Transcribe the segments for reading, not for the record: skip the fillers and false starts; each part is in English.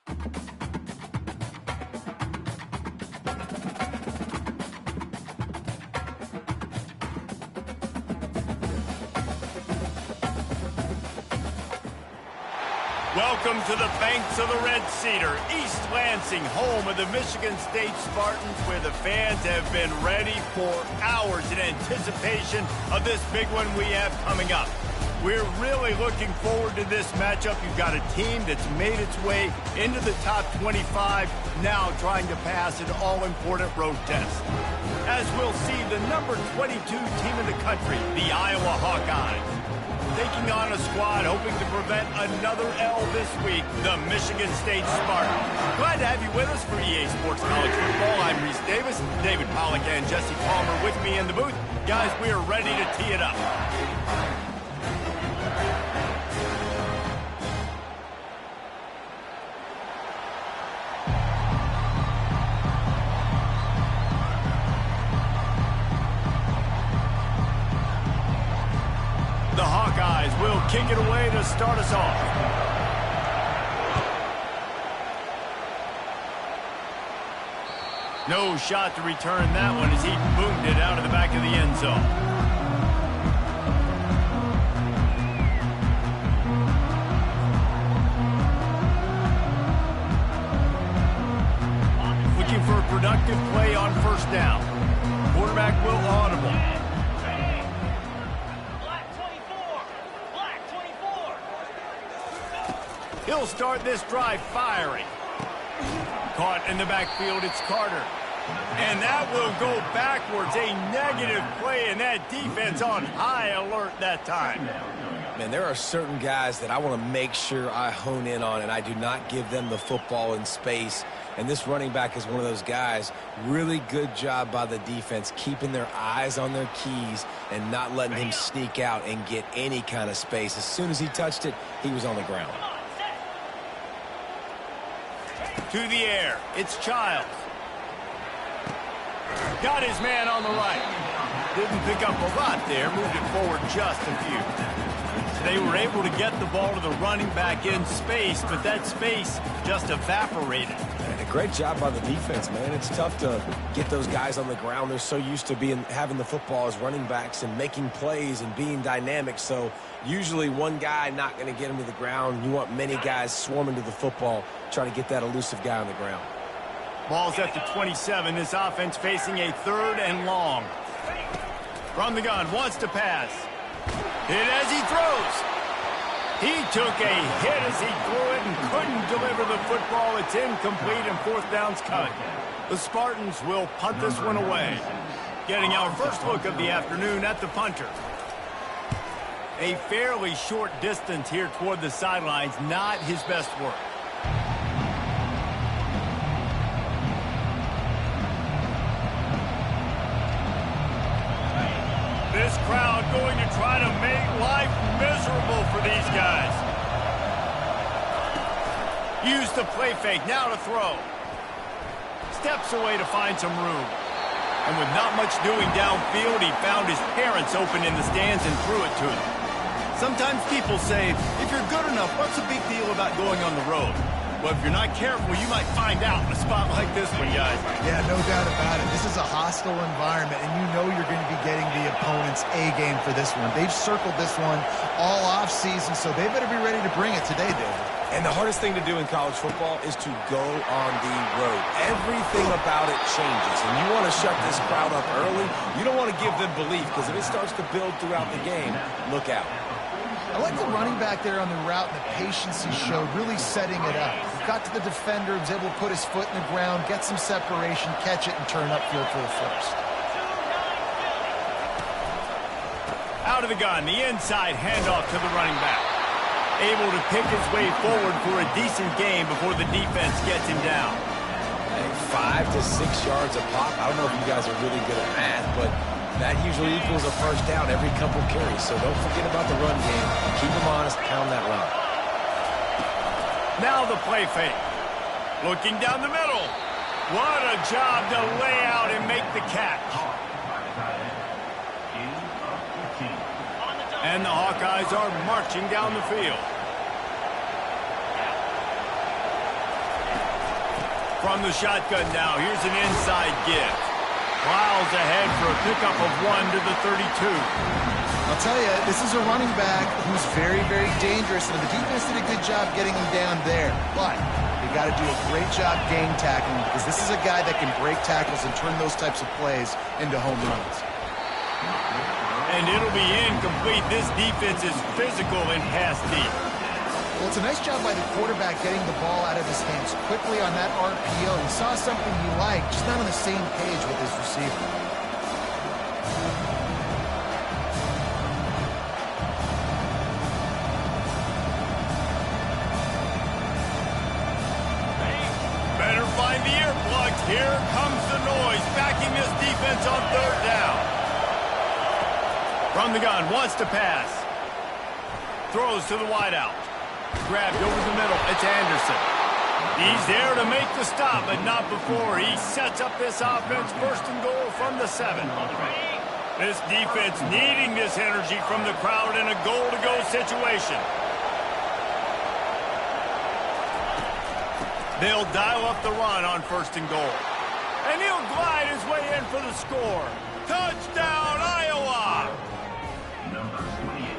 Welcome to the banks of the Red Cedar, East Lansing, home of the Michigan State Spartans, where the fans have been ready for hours in anticipation of this big one we have coming up. We're really looking forward to this matchup. You've got a team that's made its way into the top 25, now trying to pass an all-important road test. As we'll see, the number 22 team in the country, the Iowa Hawkeyes, taking on a squad hoping to prevent another L this week, the Michigan State Spartans. Glad to have you with us for EA Sports College Football. I'm Reese Davis, David Pollack and Jesse Palmer with me in the booth. Guys, we are ready to tee it up. The Hawkeyes will kick it away to start us off. No shot to return that one as he boomed it out of the back of the end zone. Looking for a productive play on first down. Quarterback will audible. He'll start this drive firing. Caught in the backfield, it's Carter. And that will go backwards. A negative play, and that defense on high alert that time. Man, there are certain guys that I want to make sure I hone in on, and I do not give them the football in space. And this running back is one of those guys. Really good job by the defense, keeping their eyes on their keys and not letting him sneak out and get any kind of space. As soon as he touched it, he was on the ground. To the air, it's Childs. Got his man on the right. Didn't pick up a lot there, moved it forward just a few. They were able to get the ball to the running back in space, but that space just evaporated. And a great job by the defense, man. It's tough to get those guys on the ground. They're so used to having the football as running backs and making plays and being dynamic. So usually one guy not going to get him to the ground. You want many guys swarming to the football, trying to get that elusive guy on the ground. Ball's at the 27. This offense facing a 3rd and long. From the gun, wants to pass. Hit as he throws. He took a hit as he threw it and couldn't deliver the football. It's incomplete and 4th down's cut. The Spartans will punt this one away. Getting our first look of the afternoon at the punter. A fairly short distance here toward the sidelines, not his best work. This crowd going to try to make life miserable for these guys. Use the play fake, now to throw. Steps away to find some room. And with not much doing downfield, he found his parents open in the stands and threw it to them. Sometimes people say, if you're good enough, what's the big deal about going on the road? Well, if you're not careful, you might find out in a spot like this one, guys. Yeah, no doubt about it. This is a hostile environment, and you know you're going to be getting the opponent's A-game for this one. They've circled this one all off-season, so they better be ready to bring it today, David. And the hardest thing to do in college football is to go on the road. Everything about it changes, and you want to shut this crowd up early. You don't want to give them belief, because if it starts to build throughout the game, look out. I like the running back there on the route and the patience he showed, really setting it up. Got to the defender, was able to put his foot in the ground, get some separation, catch it, and turn upfield for the first. Out of the gun, the inside handoff to the running back. Able to pick his way forward for a decent game before the defense gets him down. 5 to 6 yards a pop. I don't know if you guys are really good at math, but that usually equals a first down every couple carries. So don't forget about the run game. Keep them honest, pound that run. Now the play fake. Looking down the middle. What a job to lay out and make the catch. And the Hawkeyes are marching down the field. From the shotgun now, here's an inside give. Plows ahead for a pickup of 1 to the 32. I'll tell you, this is a running back who's very, very dangerous, and the defense did a good job getting him down there. But you got to do a great job game tackling, because this is a guy that can break tackles and turn those types of plays into home runs. And it'll be incomplete. This defense is physical and pass deep. Well, it's a nice job by the quarterback getting the ball out of his hands quickly on that RPO. He saw something he liked, just not on the same page with his receiver. Better find the earplugs. Here comes the noise, backing this defense on 3rd down. From the gun, wants to pass. Throws to the wideout. Grabbed over the middle. It's Anderson. He's there to make the stop, but not before. He sets up this offense 1st and goal from the 7. This defense needing this energy from the crowd in a goal-to-go situation. They'll dial up the run on 1st and goal. And he'll glide his way in for the score. Touchdown, Iowa!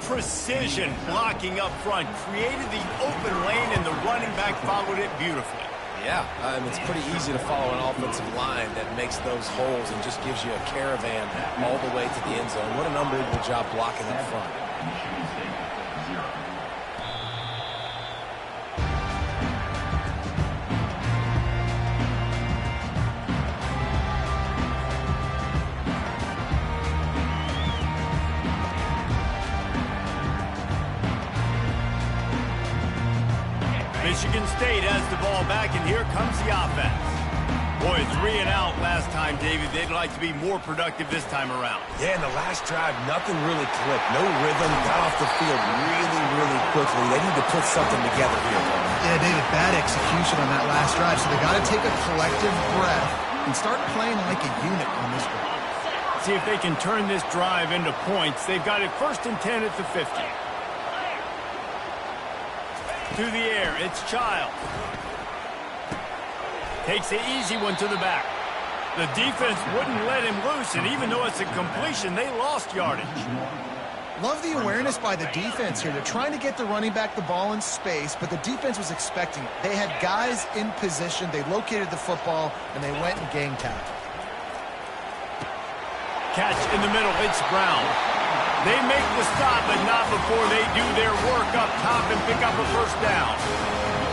Precision blocking up front created the open lane, and the running back followed it beautifully. Yeah, it's pretty easy to follow an offensive line that makes those holes and just gives you a caravan all the way to the end zone. What an unbelievable job blocking up front. Michigan State has the ball back, and here comes the offense. Boy, 3 and out last time, David. They'd like to be more productive this time around. Yeah, in the last drive, nothing really clicked. No rhythm, got off the field really, really quickly. They need to put something together here. Yeah, David, bad execution on that last drive, so they got to take a collective breath and start playing like a unit on this one. See if they can turn this drive into points. They've got it 1st and 10 at the 50. To the air, it's Child. Takes the easy one to the back. The defense wouldn't let him loose, and even though it's a completion, they lost yardage. Love the awareness by the defense here. They're trying to get the running back the ball in space, but the defense was expecting it. They had guys in position. They located the football, and they went and gang tackled. Catch in the middle, it's Brown. They make the stop, but not before they do their work up top and pick up a 1st down.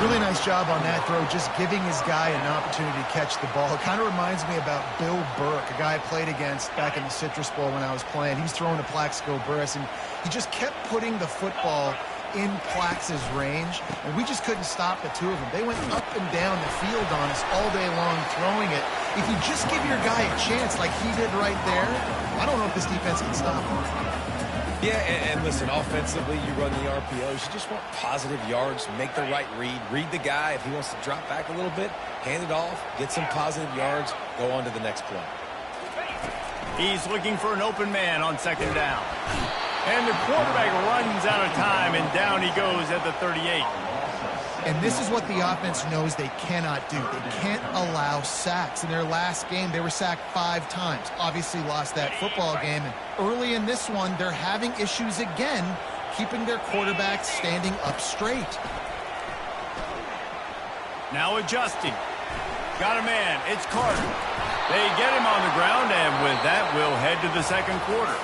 Really nice job on that throw, just giving his guy an opportunity to catch the ball. It kind of reminds me about Bill Burke, a guy I played against back in the Citrus Bowl when I was playing. He was throwing to Plaxico Burress, and he just kept putting the football in Plax's range, and we just couldn't stop the two of them. They went up and down the field on us all day long throwing it. If you just give your guy a chance like he did right there, I don't know if this defense can stop him. Yeah, and listen, offensively, you run the RPOs. You just want positive yards, make the right read the guy. If he wants to drop back a little bit, hand it off, get some positive yards, go on to the next play. He's looking for an open man on 2nd down. And the quarterback runs out of time, and down he goes at the 38. And this is what the offense knows they cannot do. They can't allow sacks. In their last game, they were sacked 5 times. Obviously lost that football game. And early in this one, they're having issues again, keeping their quarterback standing up straight. Now adjusting. Got a man. It's Carter. They get him on the ground, and with that, we'll head to the 2nd quarter.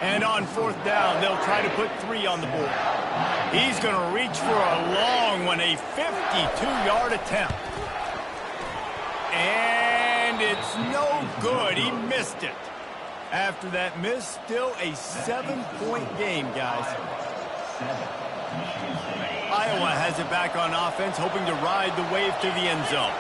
And on 4th down, they'll try to put 3 on the board. He's going to reach for a long one, a 52-yard attempt. And it's no good. He missed it. After that miss, still a 7-point game, guys. Iowa has it back on offense, hoping to ride the wave to the end zone.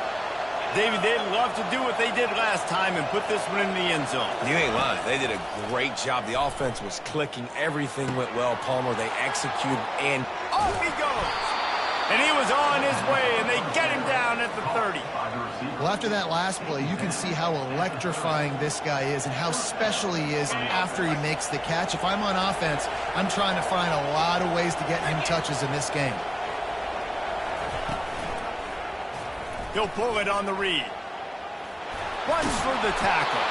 David, they'd love to do what they did last time and put this one in the end zone. You ain't lying. They did a great job. The offense was clicking. Everything went well, Palmer. They executed, and off he goes. And he was on his way, and they get him down at the 30. Well, after that last play, you can see how electrifying this guy is and how special he is after he makes the catch. If I'm on offense, I'm trying to find a lot of ways to get him touches in this game. He'll pull it on the read. Runs for the tackle.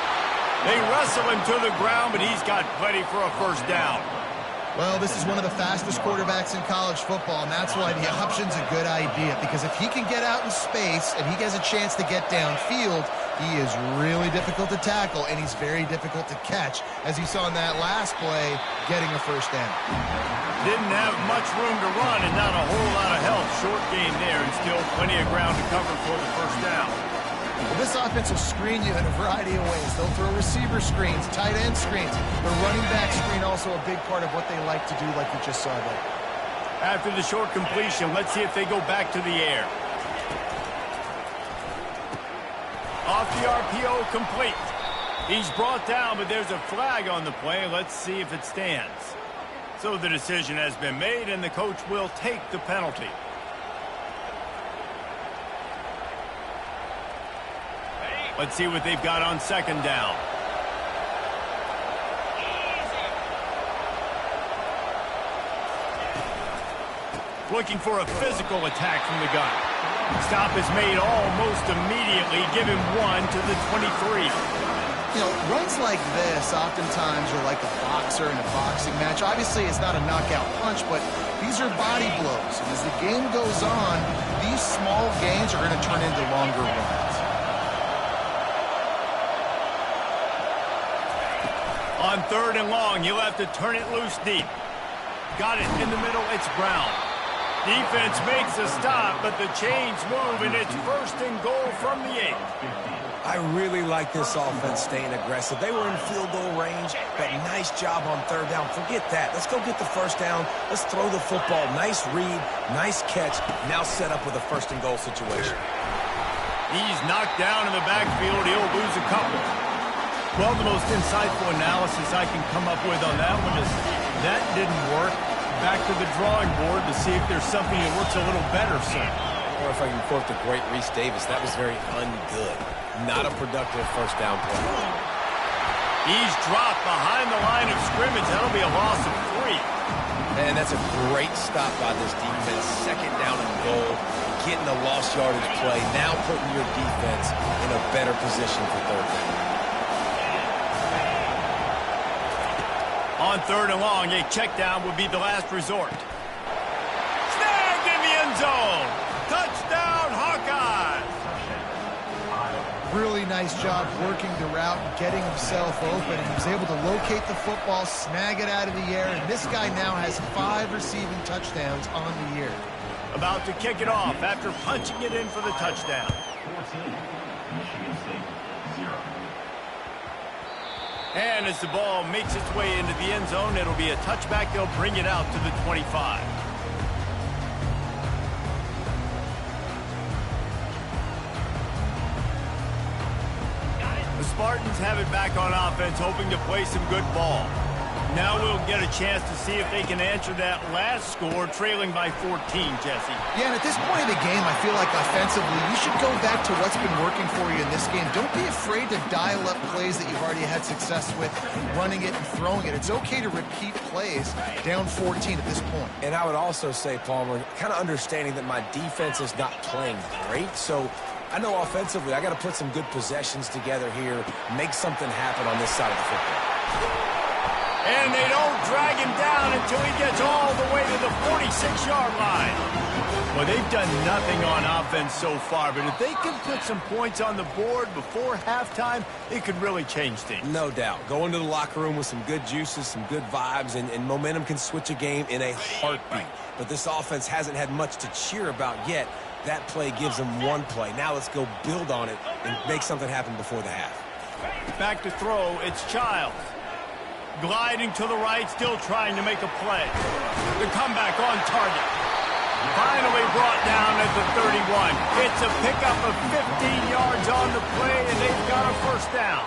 They wrestle him to the ground, but he's got plenty for a first down. Well, this is one of the fastest quarterbacks in college football, and that's why the option's a good idea, because if he can get out in space and he has a chance to get downfield, he is really difficult to tackle, and he's very difficult to catch, as you saw in that last play, getting a first down. Didn't have much room to run and not a whole lot of help. Short game there, and still plenty of ground to cover for the first down. Well, this offense will screen you in a variety of ways. They'll throw receiver screens, tight end screens. The running back screen also a big part of what they like to do, like you just saw there. After the short completion, let's see if they go back to the air. Off the RPO, complete. He's brought down, but there's a flag on the play. Let's see if it stands. So the decision has been made, and the coach will take the penalty. Let's see what they've got on second down. Looking for a physical attack from the gun. Stop is made almost immediately. Give him 1 to the 23. You know, runs like this oftentimes are like a boxer in a boxing match. Obviously, it's not a knockout punch, but these are body blows. And as the game goes on, these small gains are going to turn into longer runs. On third and long, he'll have to turn it loose deep. Got it in the middle. It's Brown. Defense makes a stop, but the chains move, and it's first and goal from the 8. I really like this offense staying aggressive. They were in field goal range, but nice job on third down. Forget that. Let's go get the first down. Let's throw the football. Nice read, nice catch. Now set up with a first and goal situation. He's knocked down in the backfield. He'll lose a couple. Well, the most insightful analysis I can come up with on that one is that didn't work. Back to the drawing board to see if there's something that works a little better, sir. Or if I can quote the great Reese Davis, that was very ungood. Not a productive first down play. He's dropped behind the line of scrimmage. That'll be a loss of 3. And that's a great stop by this defense. Second down and goal. Getting the lost yardage play. Now putting your defense in a better position for third down. On third and long, a check down would be the last resort. Snagged in the end zone. Touchdown, Hawkeyes. Really nice job working the route and getting himself open. And he was able to locate the football, snag it out of the air. And this guy now has 5 receiving touchdowns on the year. About to kick it off after punching it in for the touchdown. And as the ball makes its way into the end zone, it'll be a touchback. They'll bring it out to the 25. The Spartans have it back on offense, hoping to play some good ball. Now we'll get a chance to see if they can answer that last score, trailing by 14, Jesse. Yeah, and at this point of the game, I feel like offensively, you should go back to what's been working for you in this game. Don't be afraid to dial up plays that you've already had success with, running it and throwing it. It's okay to repeat plays down 14 at this point. And I would also say, Palmer, kind of understanding that my defense is not playing great, so I know offensively I got to put some good possessions together here, make something happen on this side of the football. And they don't drag him down until he gets all the way to the 46-yard line. Well, they've done nothing on offense so far, but if they can put some points on the board before halftime, it could really change things. No doubt. Go into the locker room with some good juices, some good vibes, and momentum can switch a game in a heartbeat. But this offense hasn't had much to cheer about yet. That play gives them one play. Now let's go build on it and make something happen before the half. Back to throw, it's Childs. Gliding to the right, still trying to make a play. The comeback on target. Finally brought down at the 31. It's a pickup of 15 yards on the play, and they've got a first down.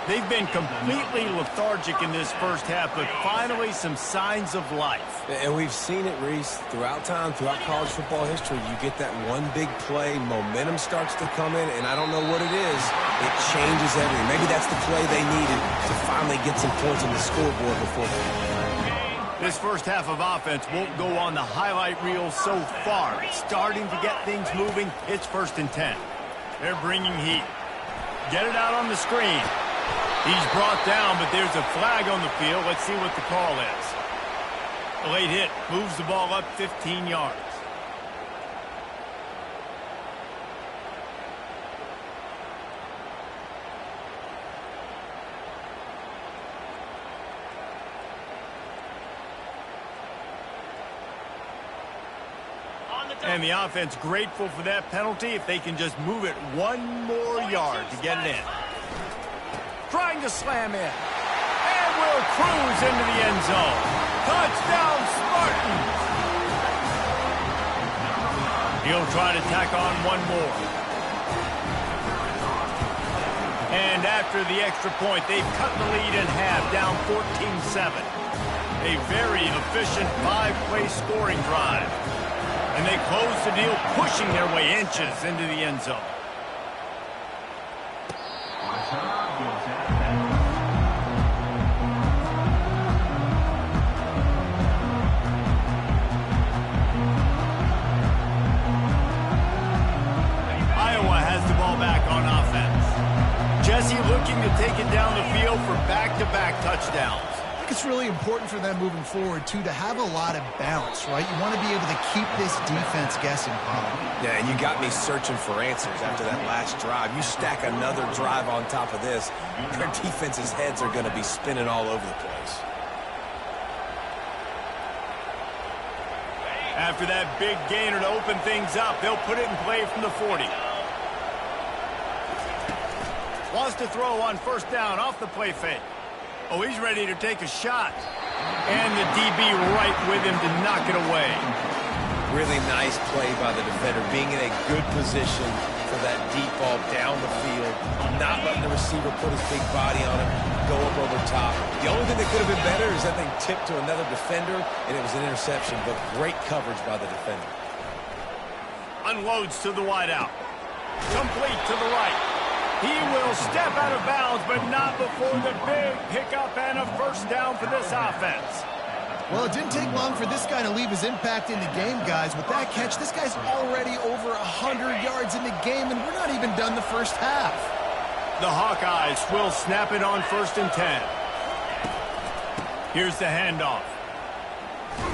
They've been completely lethargic in this first half, but finally some signs of life. And we've seen it, Reese, throughout time, throughout college football history. You get that one big play, momentum starts to come in, and I don't know what it is. It changes everything. Maybe that's the play they needed to finally get some points on the scoreboard before the This first half of offense won't go on the highlight reel so far. It's starting to get things moving. It's 1st and 10. They're bringing heat. Get it out on the screen. He's brought down, but there's a flag on the field. Let's see what the call is. A late hit moves the ball up 15 yards. And the offense grateful for that penalty if they can just move it 1 more yard to get it in. Trying to slam in. And will cruise into the end zone. Touchdown, Spartans! He'll try to tack on 1 more. And after the extra point, they've cut the lead in half, down 14-7. A very efficient 5-play scoring drive. And they close the deal, pushing their way inches into the end zone. Iowa has the ball back on offense. Jesse looking to take it down the field for back-to-back touchdowns. I think it's really important for them moving forward, too, to have a lot of balance, right? You want to be able to keep this defense guessing, Paul. Yeah, and you got me searching for answers after that last drive. You stack another drive on top of this, their defense's heads are going to be spinning all over the place. After that big gainer to open things up, they'll put it in play from the 40. Wants to throw on 1st down off the play fake. Oh, he's ready to take a shot. And the DB right with him to knock it away. Really nice play by the defender, being in a good position for that deep ball down the field, not letting the receiver put his big body on him, go up over top. The only thing that could have been better is that thing tipped to another defender, and it was an interception, but great coverage by the defender. Unloads to the wideout. Complete to the right. He will step out of bounds, but not before the big pickup and a 1st down for this offense. Well, it didn't take long for this guy to leave his impact in the game, guys. With that catch, this guy's already over 100 yards in the game, and we're not even done the first half. The Hawkeyes will snap it on 1st and 10. Here's the handoff.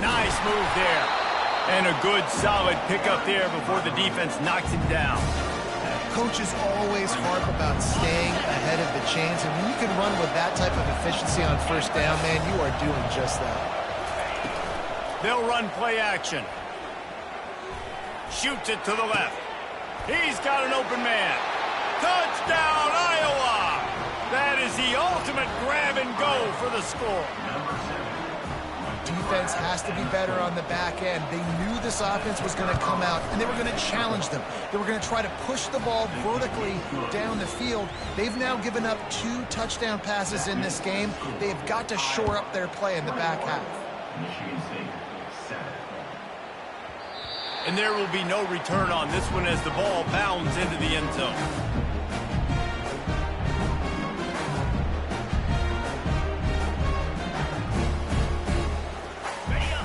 Nice move there. And a good, solid pickup there before the defense knocks him down. Coaches always harp about staying ahead of the chains, and when you can run with that type of efficiency on 1st down, man, you are doing just that. They'll run play action. Shoots it to the left. He's got an open man. Touchdown, Iowa! That is the ultimate grab and go for the score. Defense has to be better on the back end. They knew this offense was going to come out, and they were going to challenge them. They were going to try to push the ball vertically down the field. They've now given up 2 touchdown passes in this game. They've got to shore up their play in the back half. And there will be no return on this one as the ball bounds into the end zone.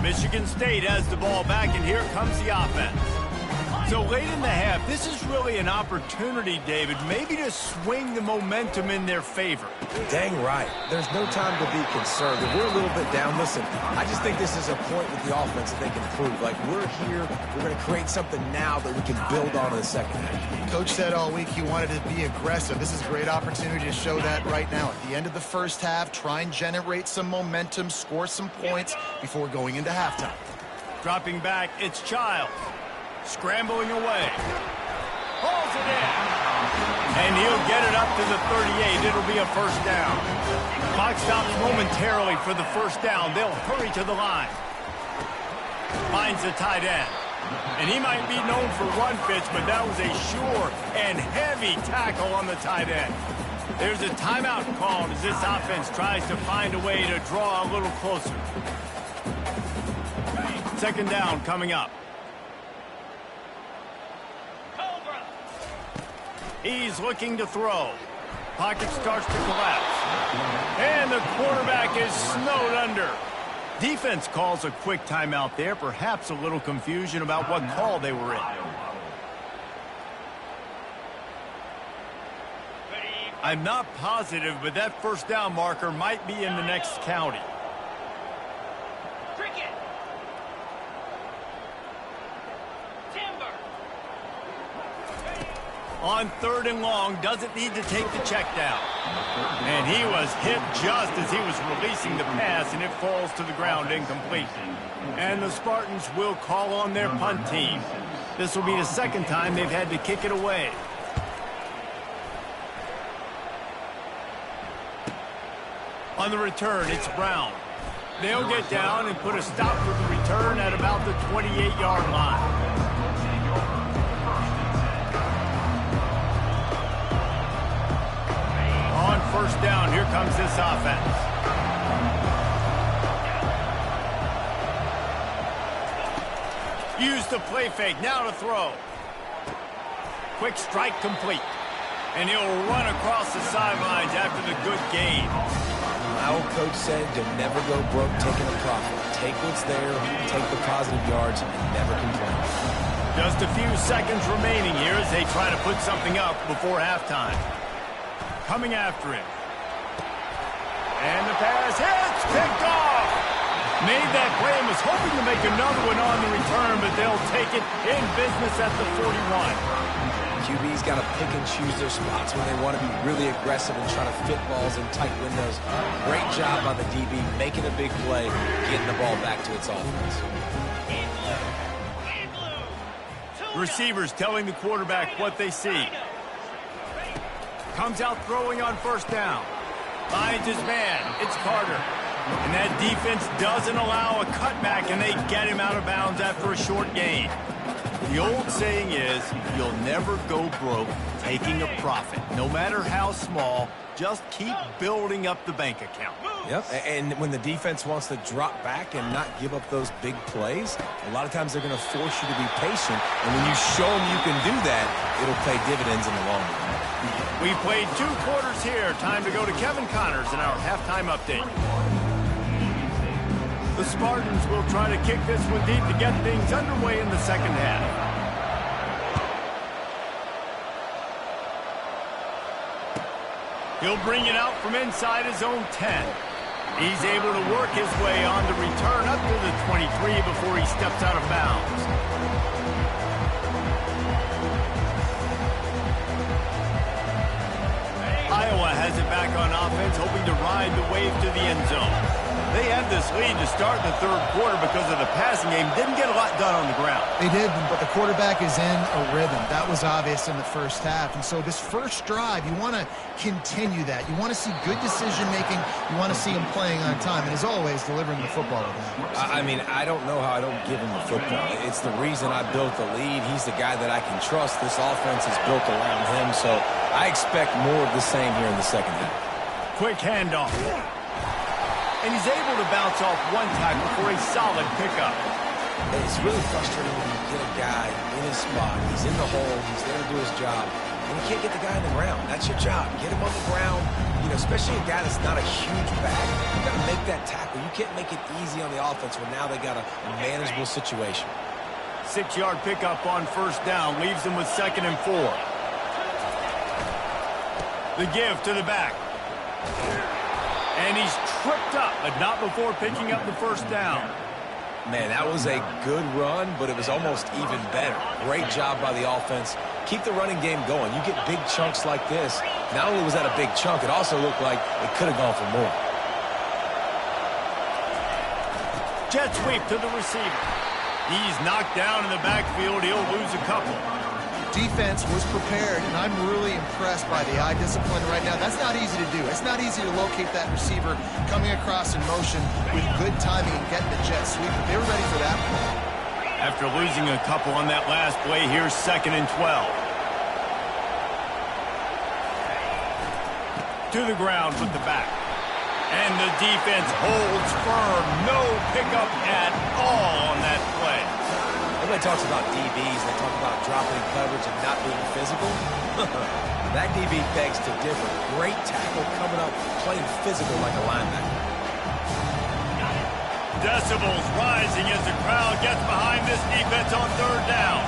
Michigan State has the ball back, and here comes the offense. So late in the half, this is really an opportunity, David, maybe to swing the momentum in their favor. Dang right. There's no time to be concerned. If we're a little bit down, listen, I just think this is a point with the offense that they can improve. Like, we're here, we're going to create something now that we can build on in the second half. Coach said all week he wanted to be aggressive. This is a great opportunity to show that right now. At the end of the first half, try and generate some momentum, score some points before going into halftime. Dropping back, it's Childs. Scrambling away. Pulls it in. And he'll get it up to the 38. It'll be a 1st down. Clock stops momentarily for the 1st down. They'll hurry to the line. Finds the tight end. And he might be known for run fits, but that was a sure and heavy tackle on the tight end. There's a timeout called as this offense tries to find a way to draw a little closer. 2nd down coming up. He's looking to throw. Pocket starts to collapse. And the quarterback is snowed under. Defense calls a quick timeout there, perhaps a little confusion about what call they were in. I'm not positive, but that first down marker might be in the next county. On 3rd and long, doesn't need to take the check down. And he was hit just as he was releasing the pass, and it falls to the ground incomplete. And the Spartans will call on their punt team. This will be the second time they've had to kick it away. On the return, it's Brown. They'll get down and put a stop for the return at about the 28-yard line. On 1st down, here comes this offense. Use the play fake, now to throw. Quick strike complete. And he'll run across the sidelines after the good gain. My old coach said you'll never go broke taking a profit. Take what's there, take the positive yards, and never complain. Just a few seconds remaining here as they try to put something up before halftime. Coming after him. And the pass hits, picked off. Made that play and was hoping to make another one on the return, but they'll take it in business at the 41. QB's got to pick and choose their spots when they want to be really aggressive and try to fit balls in tight windows. Great job by the DB making a big play, getting the ball back to its offense. Receivers telling the quarterback what they see. Comes out throwing on 1st down. Finds his man. It's Carter. And that defense doesn't allow a cutback, and they get him out of bounds after a short gain. The old saying is, you'll never go broke taking a profit. No matter how small, just keep building up the bank account. Yep, and when the defense wants to drop back and not give up those big plays, a lot of times they're going to force you to be patient. And when you show them you can do that, it'll pay dividends in the long run. We played 2 quarters here. Time to go to Kevin Connors in our halftime update. The Spartans will try to kick this one deep to get things underway in the second half. He'll bring it out from inside his own 10. He's able to work his way on the return up to the 23 before he steps out of bounds. Iowa has it back on offense, hoping to ride the wave to the end zone. They had this lead to start the 3rd quarter because of the passing game. Didn't get a lot done on the ground. They did, but the quarterback is in a rhythm. That was obvious in the first half. And so this first drive, you want to continue that. You want to see good decision-making. You want to see him playing on time. And as always, delivering the football with that. I mean, I don't know how I don't give him the football. It's the reason I built the lead. He's the guy that I can trust. This offense is built around him. So I expect more of the same here in the second half. Quick handoff. And he's able to bounce off one tackle for a solid pickup. It's really frustrating when you get a guy in his spot. He's in the hole. He's there to do his job. And you can't get the guy on the ground. That's your job. Get him on the ground. You know, especially a guy that's not a huge back. You got to make that tackle. You can't make it easy on the offense when now they got a manageable situation. 6-yard pickup on 1st down leaves them with 2nd and 4. The give to the back. And he's tripped up, but not before picking up the 1st down. Man, that was a good run, but it was almost even better. Great job by the offense. Keep the running game going. You get big chunks like this. Not only was that a big chunk, it also looked like it could have gone for more. Jet sweep to the receiver. He's knocked down in the backfield. He'll lose a couple. Defense was prepared, and I'm really impressed by the eye discipline right now. That's not easy to do. It's not easy to locate that receiver coming across in motion with good timing and getting the jet sweep. But they were ready for that. After losing a couple on that last play, here's 2nd and 12. To the ground with the back. And the defense holds firm. No pickup at all on that play. Everybody talks about DBs. They talk about dropping coverage and not being physical. That DB begs to differ. Great tackle coming up, playing physical like a linebacker. decibels rising as the crowd gets behind this defense on third down.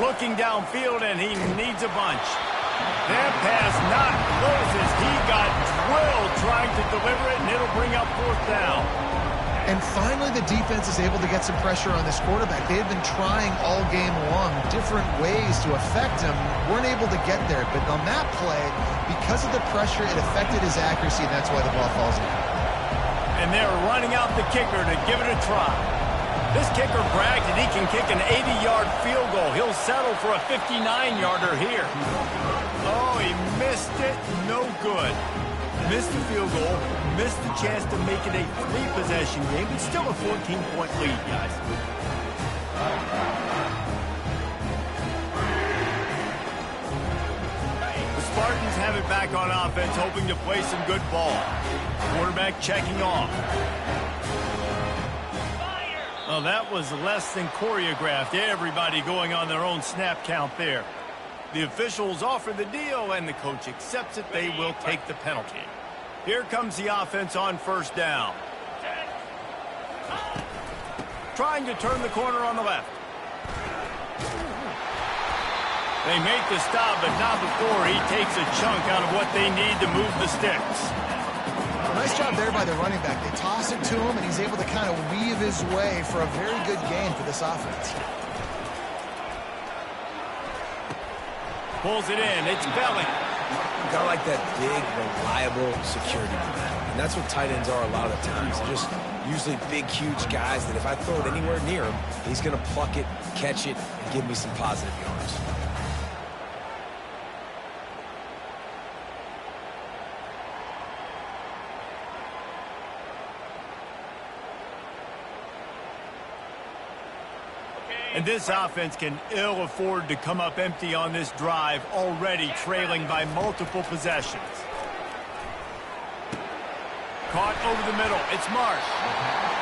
Looking downfield, and he needs a bunch. That pass not close as he got drilled trying to deliver it, and it'll bring up fourth down. And finally, the defense is able to get some pressure on this quarterback. They had been trying all game long different ways to affect him. Weren't able to get there. But on that play, because of the pressure, it affected his accuracy, and that's why the ball falls in. And they're running out the kicker to give it a try. This kicker bragged that he can kick an 80-yard field goal. He'll settle for a 59-yarder here. Oh, he missed it. No good. Missed the field goal. Missed the chance to make it a three-possession game. It's still a 14-point lead, guys. The Spartans have it back on offense, hoping to play some good ball. Quarterback checking off. Oh, that was less than choreographed. Everybody going on their own snap count there. The officials offer the deal, and the coach accepts it. They will take the penalty. Here comes the offense on first down. Trying to turn the corner on the left. They make the stop, but not before he takes a chunk out of what they need to move the sticks. Nice job there by the running back. They toss it to him, and he's able to kind of weave his way for a very good gain for this offense. Pulls it in. It's Belling. Kind of like that big, reliable security net. And that's what tight ends are a lot of the times. They're just usually big, huge guys that if I throw it anywhere near him, he's going to pluck it, catch it, and give me some positive yards. And this offense can ill afford to come up empty on this drive, already trailing by multiple possessions. Caught over the middle. It's Marsh.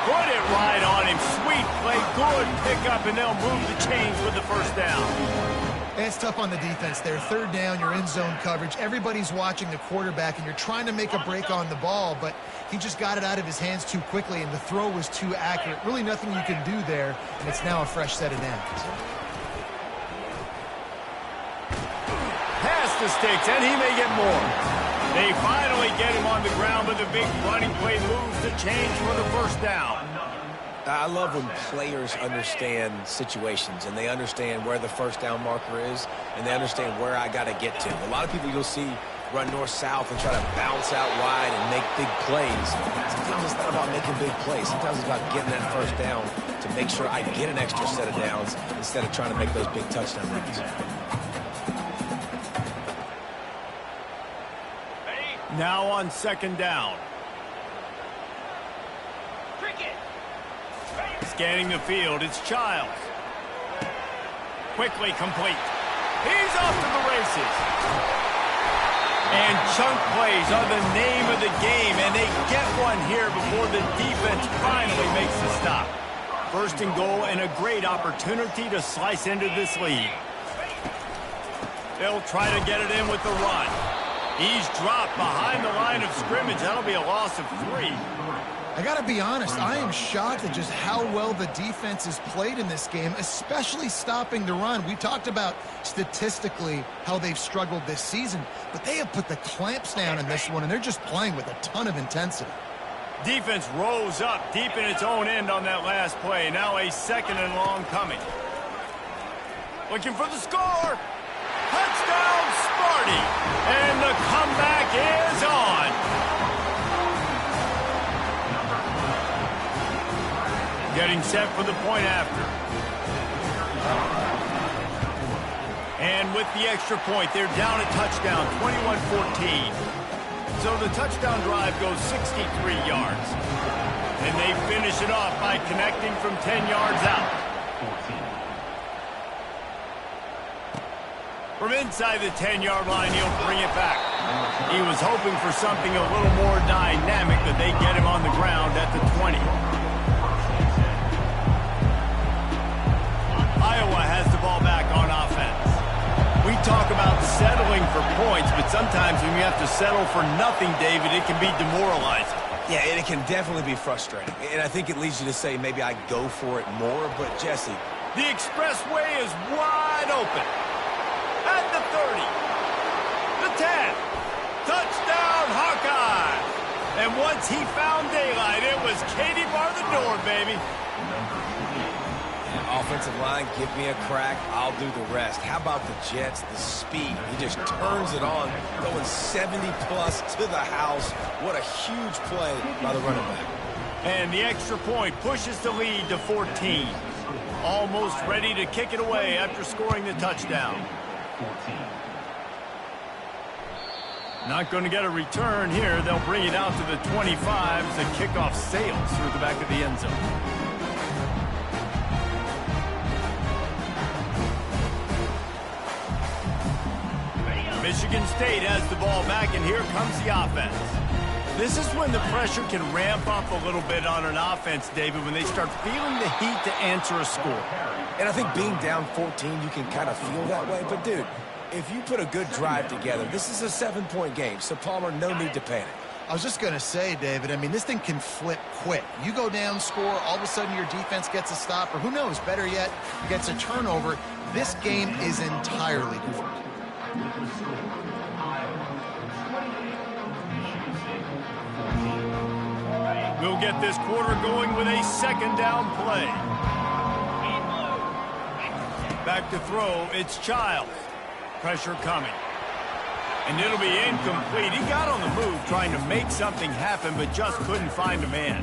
Put it right on him. Sweet play. Good pickup, and they'll move the chains with the first down. And it's tough on the defense there. Third down, you're in zone coverage. Everybody's watching the quarterback, and you're trying to make a break on the ball, but he just got it out of his hands too quickly, and the throw was too accurate. Really nothing you can do there, and it's now a fresh set of downs. Past the sticks, and he may get more. They finally get him on the ground, but the big running play moves the chains for the first down. I love when players understand situations and they understand where the first down marker is and they understand where I got to get to. A lot of people you'll see run north-south and try to bounce out wide and make big plays. Sometimes it's not about making big plays. Sometimes it's about getting that first down to make sure I get an extra set of downs instead of trying to make those big touchdown runs. Now on second down. Scanning the field, it's Childs. Quickly complete. He's off to the races. And chunk plays are the name of the game, and they get one here before the defense finally makes the stop. First and goal, and a great opportunity to slice into this lead. They'll try to get it in with the run. He's dropped behind the line of scrimmage. That'll be a loss of 3. I got to be honest, I am shocked at just how well the defense has played in this game, especially stopping the run. We talked about statistically how they've struggled this season, but they have put the clamps down in this one, and they're just playing with a ton of intensity. Defense rose up deep in its own end on that last play. Now a second and long coming. Looking for the score. Touchdown, Sparty. And the comeback is on. Getting set for the point after. And with the extra point, they're down a touchdown, 21-14. So the touchdown drive goes 63 yards. And they finish it off by connecting from 10 yards out. From inside the 10-yard line, he'll bring it back. He was hoping for something a little more dynamic, but they get him on the ground at the 20. Iowa has the ball back on offense. We talk about settling for points, but sometimes when you have to settle for nothing, David, it can be demoralizing. Yeah, and it can definitely be frustrating. And I think it leads you to say maybe I go for it more. But, Jesse, the expressway is wide open. At the 30. The 10. Touchdown, Hawkeye. And once he found daylight, it was Katie bar the door, baby. Offensive line, give me a crack, I'll do the rest. How about the Jets, the speed? He just turns it on, going 70-plus to the house. What a huge play by the running back. And the extra point pushes the lead to 14. Almost ready to kick it away after scoring the touchdown. Not going to get a return here. They'll bring it out to the 25 as the kickoff sails through the back of the end zone. Michigan State has the ball back, and here comes the offense. This is when the pressure can ramp up a little bit on an offense, David, when they start feeling the heat to answer a score. And I think being down 14, you can kind of feel that way. But, dude, if you put a good drive together, this is a 7-point game. So, Palmer, no need to panic. I was just going to say, David, I mean, this thing can flip quick. You go down, score, all of a sudden your defense gets a stop, or who knows, better yet, gets a turnover. This game is entirely different. We'll get this quarter going with a second down play. Back to throw, it's Childs. Pressure coming. And it'll be incomplete. He got on the move trying to make something happen, but just couldn't find a man.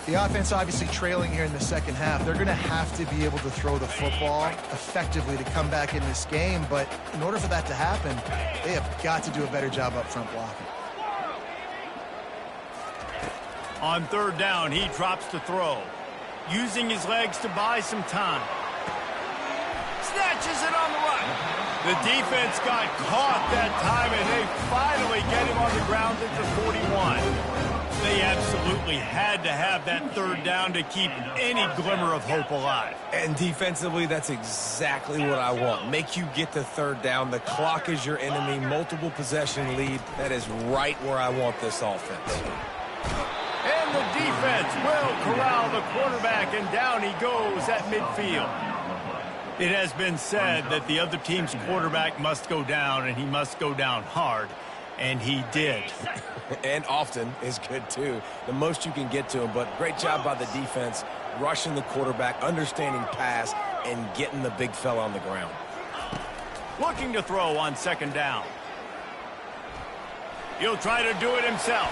The offense obviously trailing here in the second half. They're going to have to be able to throw the football effectively to come back in this game. But in order for that to happen, they have got to do a better job up front blocking. On third down, he drops to throw. Using his legs to buy some time. Snatches it on the run. The defense got caught that time, and they finally get him on the ground at the 41. They absolutely had to have that third down to keep any glimmer of hope alive. And defensively, that's exactly what I want. Make you get the third down. The clock is your enemy. Multiple possession lead. That is right where I want this offense. And the defense will corral the quarterback, and down he goes at midfield. It has been said that the other team's quarterback must go down, and he must go down hard. And he did. And often is good, too. The most you can get to him, but great job by the defense, rushing the quarterback, understanding pass, and getting the big fella on the ground. Looking to throw on second down. He'll try to do it himself.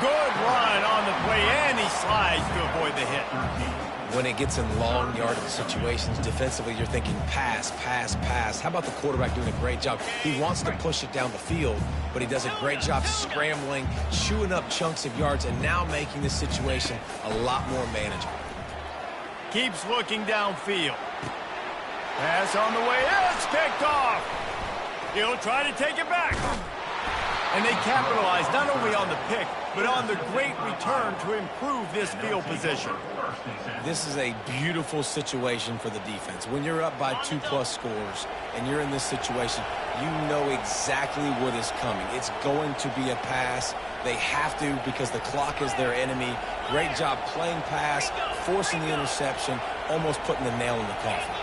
Good run on the play, and he slides to avoid the hit. When it gets in long yardage situations, defensively, you're thinking pass, pass, pass. How about the quarterback doing a great job? He wants to push it down the field, but he does a great job scrambling, chewing up chunks of yards, and now making the situation a lot more manageable. Keeps looking downfield. Pass on the way. It's picked off. He'll try to take it back. And they capitalize not only on the pick, but on the great return to improve this field position. This is a beautiful situation for the defense. When you're up by 2+ scores and you're in this situation, you know exactly what is coming. It's going to be a pass. They have to because the clock is their enemy. Great job playing pass, forcing the interception, almost putting the nail in the coffin.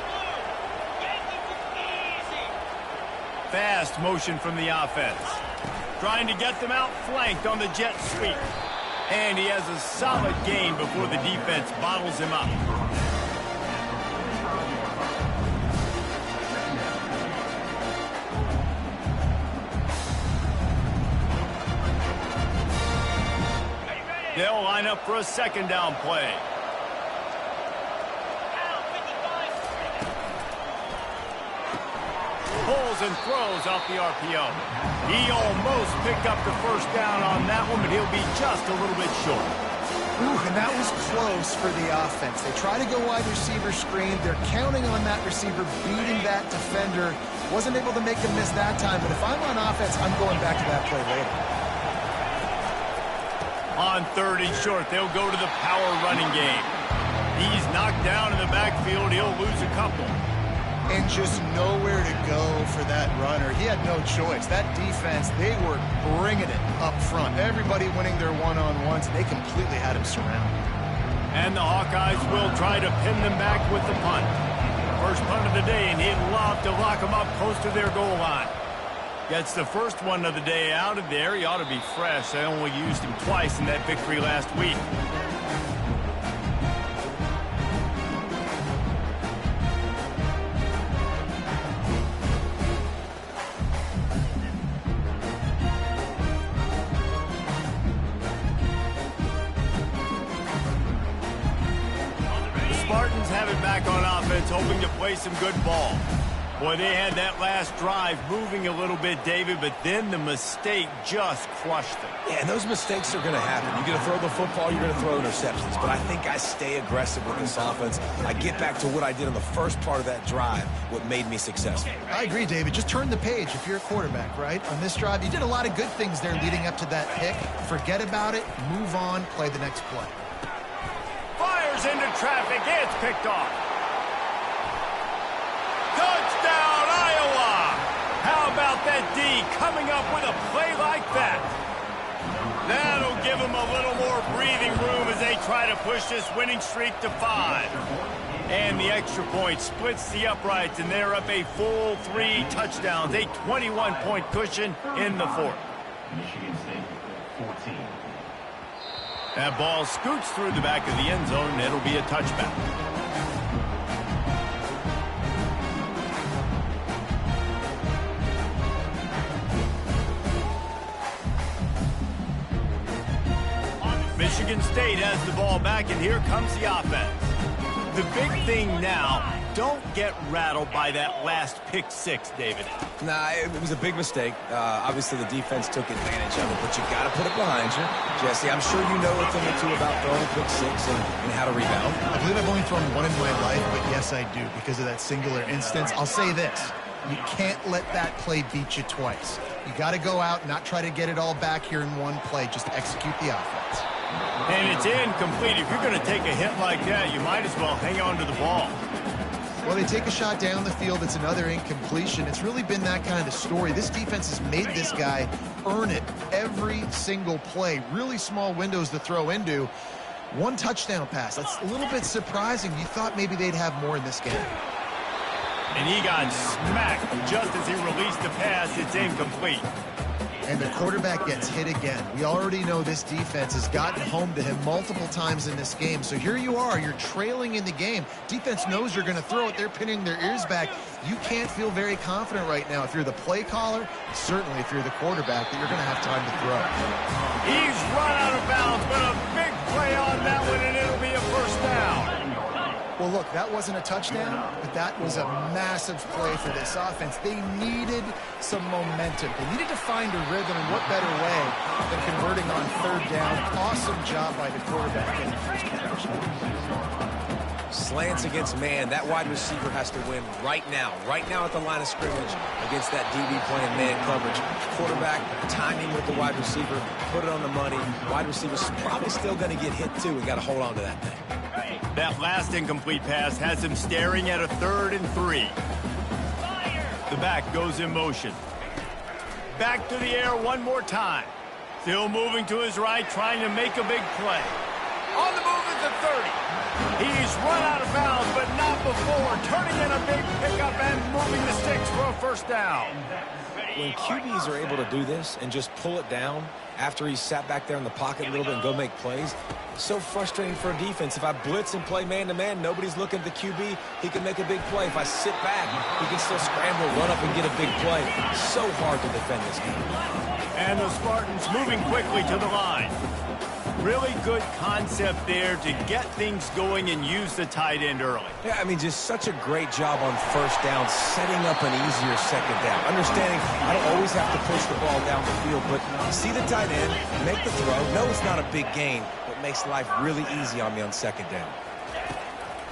Fast motion from the offense. Trying to get them outflanked on the jet sweep. And he has a solid gain before the defense bottles him up. They'll line up for a second down play. Pulls and throws off the RPO. He almost picked up the first down on that one, but he'll be just a little bit short. Ooh, and that was close for the offense. They try to go wide receiver screen. They're counting on that receiver beating that defender. Wasn't able to make him miss that time, but if I'm on offense, I'm going back to that play later. On third and short, they'll go to the power running game. He's knocked down in the backfield. He'll lose a couple. and just nowhere to go for that runner. He had no choice. That defense, they were bringing it up front. Everybody winning their one-on-ones. They completely had him surrounded. And the Hawkeyes will try to pin them back with the punt. First punt of the day, and he'd love to lock them up close to their goal line. Gets the first one of the day out of there. He ought to be fresh. They only used him twice in that victory last week. Spartans have it back on offense, hoping to play some good ball. Boy, they had that last drive moving a little bit, David, but then the mistake just crushed them. Yeah, and those mistakes are going to happen. You're going to throw the football, you're going to throw interceptions. But I think I stay aggressive with this offense. I get back to what I did in the first part of that drive, what made me successful. I agree, David. Just turn the page if you're a quarterback, right? On this drive, you did a lot of good things there leading up to that pick. Forget about it, move on, play the next play. Fires into traffic. It's picked off. Touchdown, Iowa! How about that D coming up with a play like that? That'll give them a little more breathing room as they try to push this winning streak to 5. And the extra point splits the uprights, and they're up a full 3 touchdowns, a 21-point cushion in the fourth. Michigan State, 14. That ball scoots through the back of the end zone, and it'll be a touchback. Michigan State has the ball back, and here comes the offense. The big thing now, don't get rattled by that last pick 6, David. Nah, it was a big mistake. Obviously, the defense took advantage of it, but you got to put it behind you. Jesse, I'm sure you know a thing or two about throwing a pick 6 and how to rebound. I believe I've only thrown one in my life, but yes, I do, because of that singular instance. I'll say this. You can't let that play beat you twice. You got to go out, not try to get it all back here in one play. Just execute the offense. And it's incomplete. If you're going to take a hit like that, you might as well hang on to the ball. Well, they take a shot down the field. It's another incompletion. It's really been that kind of story. This defense has made this guy earn it every single play. Really small windows to throw into. One touchdown pass. That's a little bit surprising. You thought maybe they'd have more in this game. And he got smacked just as he released the pass. It's incomplete. And the quarterback gets hit again. We already know this defense has gotten home to him multiple times in this game. So here you are, you're trailing in the game. Defense knows you're going to throw it. They're pinning their ears back. You can't feel very confident right now if you're the play caller, certainly if you're the quarterback, that you're going to have time to throw. He's run out of bounds, but a big play on that one, and it'll be a first down. Well, look, that wasn't a touchdown, but that was a massive play for this offense. They needed some momentum. They needed to find a rhythm, and what better way than converting on third down. Awesome job by the quarterback in the first catch. Slants against man. That wide receiver has to win right now at the line of scrimmage against that DB playing man coverage. Quarterback, timing with the wide receiver, put it on the money. Wide receiver's probably still going to get hit too. We got to hold on to that thing. That last incomplete pass has him staring at a 3rd and 3. The back goes in motion. Back to the air one more time. Still moving to his right, trying to make a big play. On the move at the 30. He's run out of bounds, but not before. Turning in a big pickup and moving the sticks for a first down. When QBs are able to do this and just pull it down after he's sat back there in the pocket a little bit and go make plays, it's so frustrating for a defense. If I blitz and play man-to-man, nobody's looking at the QB, he can make a big play. If I sit back, he can still scramble, run up, and get a big play. So hard to defend this game. And the Spartans moving quickly to the line. Really good concept there to get things going and use the tight end early. Yeah, I mean, just such a great job on first down, setting up an easier second down. Understanding I don't always have to push the ball down the field, but see the tight end, make the throw. No, it's not a big gain, but makes life really easy on me on second down.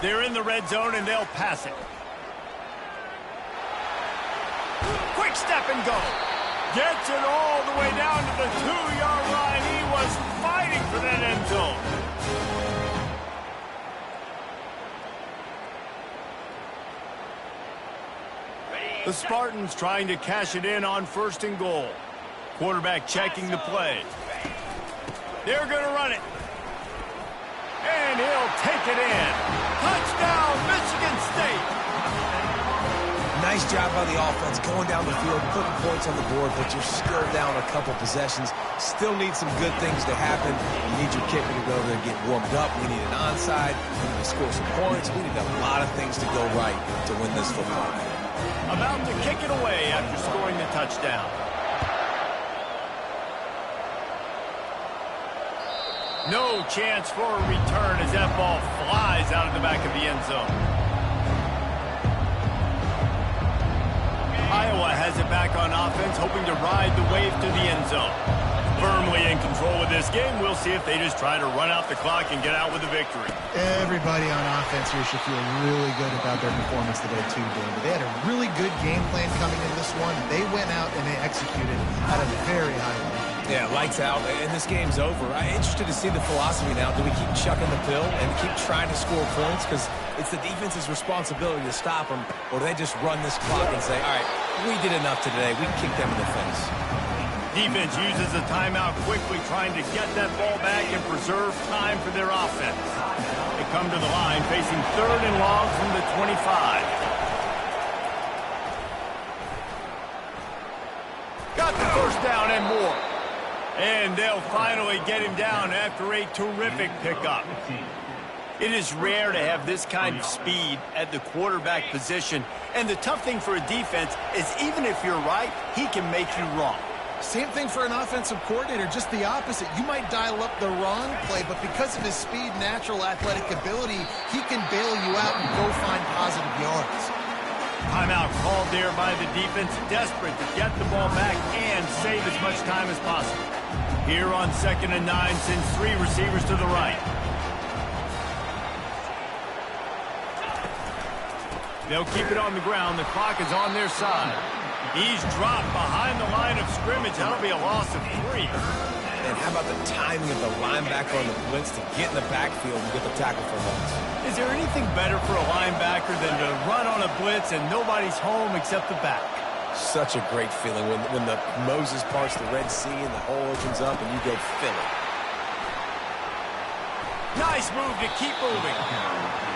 They're in the red zone, and they'll pass it. Quick step and go. Gets it all the way down to the 2-yard line. He was fighting for that end zone. The Spartans trying to cash it in on 1st and goal. Quarterback checking the play. They're going to run it. And he'll take it in. Touchdown, Michigan State. Nice job by the offense going down the field, putting points on the board, but you're still down a couple possessions. Still need some good things to happen. You need your kicker to go there and get warmed up. We need an onside. We need to score some points. We need a lot of things to go right to win this football game. About to kick it away after scoring the touchdown. No chance for a return as that ball flies out of the back of the end zone. Iowa has it back on offense, hoping to ride the wave to the end zone. Firmly in control of this game. We'll see if they just try to run out the clock and get out with a victory. Everybody on offense here should feel really good about their performance today too, David. They had a really good game plan coming into this one. They went out and they executed at a very high level. Yeah, lights out, and this game's over. I'm interested to see the philosophy now. Do we keep chucking the pill and keep trying to score points? Because it's the defense's responsibility to stop them, or do they just run this clock and say, all right, we did enough today. We can kick them in the face. Defense uses a timeout quickly, trying to get that ball back and preserve time for their offense. They come to the line, facing 3rd and long from the 25. Got the first down and more. And they'll finally get him down after a terrific pickup. It is rare to have this kind of speed at the quarterback position. And the tough thing for a defense is even if you're right, he can make you wrong. Same thing for an offensive coordinator, just the opposite. You might dial up the wrong play, but because of his speed, natural athletic ability, he can bail you out and go find positive yards. Timeout called there by the defense, desperate to get the ball back and save as much time as possible. Here on 2nd and 9, sends 3 receivers to the right. They'll keep it on the ground. The clock is on their side. He's dropped behind the line of scrimmage. That'll be a loss of 3. And how about the timing of the linebacker on the blitz to get in the backfield and get the tackle for once? Is there anything better for a linebacker than to run on a blitz and nobody's home except the back? Such a great feeling when the Moses parts the Red Sea and the hole opens up and you go fill it. Nice move to keep moving.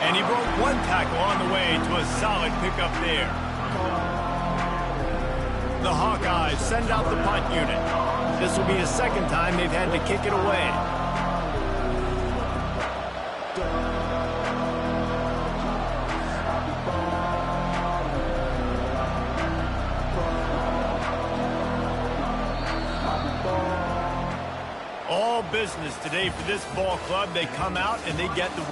And he broke 1 tackle on the way to a solid pickup there. The Hawkeyes send out the punt unit. This will be the 2nd time they've had to kick it away. All business today for this ball club. They come out and they get the...